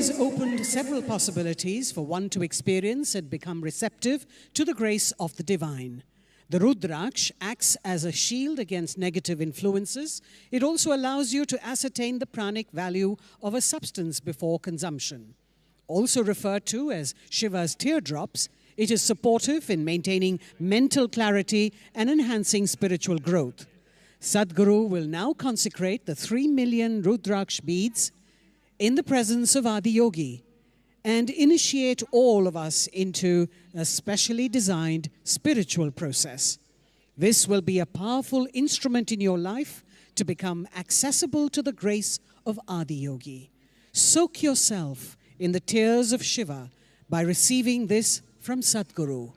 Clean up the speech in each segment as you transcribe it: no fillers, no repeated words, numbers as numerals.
has opened several possibilities for one to experience and become receptive to the grace of the divine. The Rudraksh acts as a shield against negative influences. It also allows you to ascertain the pranic value of a substance before consumption. Also referred to as Shiva's teardrops, it is supportive in maintaining mental clarity and enhancing spiritual growth. Sadhguru will now consecrate the 3 million Rudraksh beads in the presence of Adiyogi and initiate all of us into a specially designed spiritual process. This will be a powerful instrument in your life to become accessible to the grace of Adiyogi. Soak yourself in the tears of Shiva by receiving this from Sadhguru.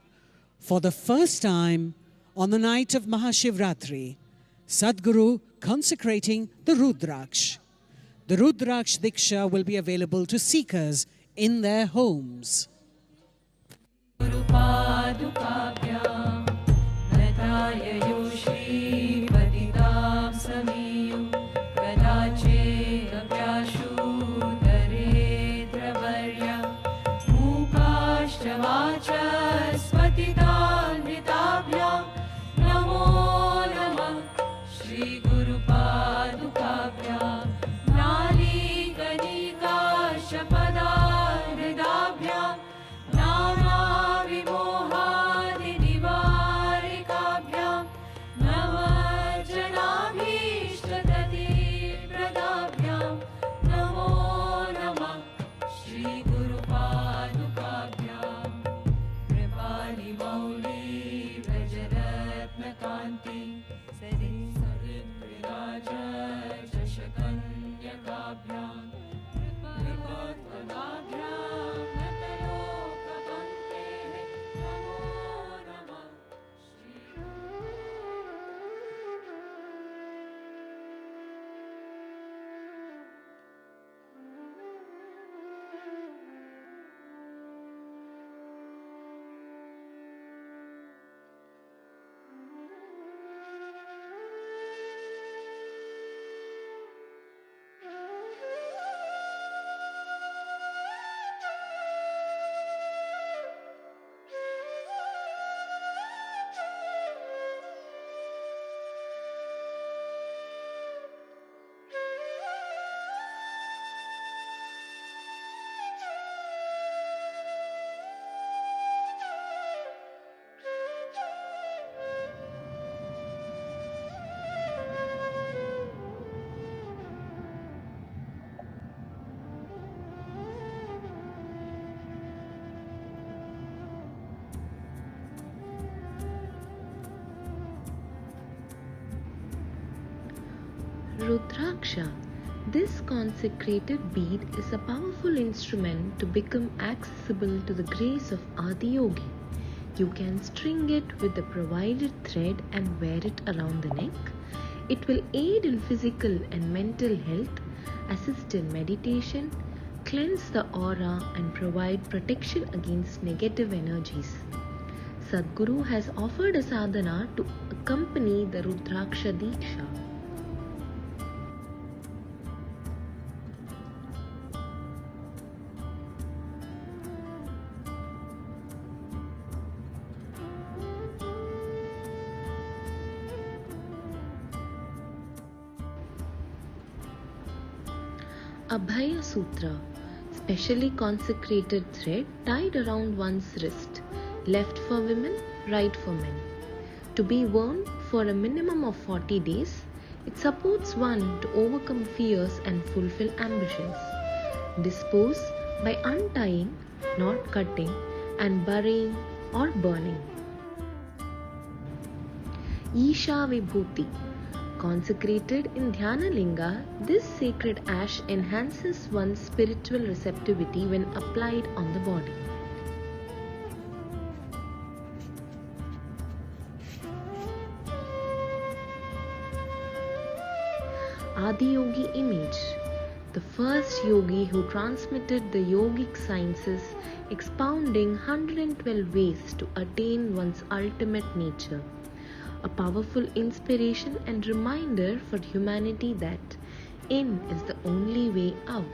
For the first time on the night of Mahashivratri, Sadhguru consecrating the Rudraksh. The Rudraksh Diksha will be available to seekers in their homes. Rudraksha. This consecrated bead is a powerful instrument to become accessible to the grace of Adiyogi. You can string it with the provided thread and wear it around the neck. It will aid in physical and mental health, assist in meditation, cleanse the aura and provide protection against negative energies. Sadhguru has offered a sadhana to accompany the Rudraksha Diksha. Abhaya Sutra, specially consecrated thread tied around one's wrist, left for women, right for men. To be worn for a minimum of 40 days, it supports one to overcome fears and fulfill ambitions. Dispose by untying, not cutting, and burying or burning. Isha Vibhuti. Consecrated in Dhyana Linga, this sacred ash enhances one's spiritual receptivity when applied on the body. Adiyogi image. The first yogi who transmitted the yogic sciences, expounding 112 ways to attain one's ultimate nature. A powerful inspiration and reminder for humanity that in is the only way out.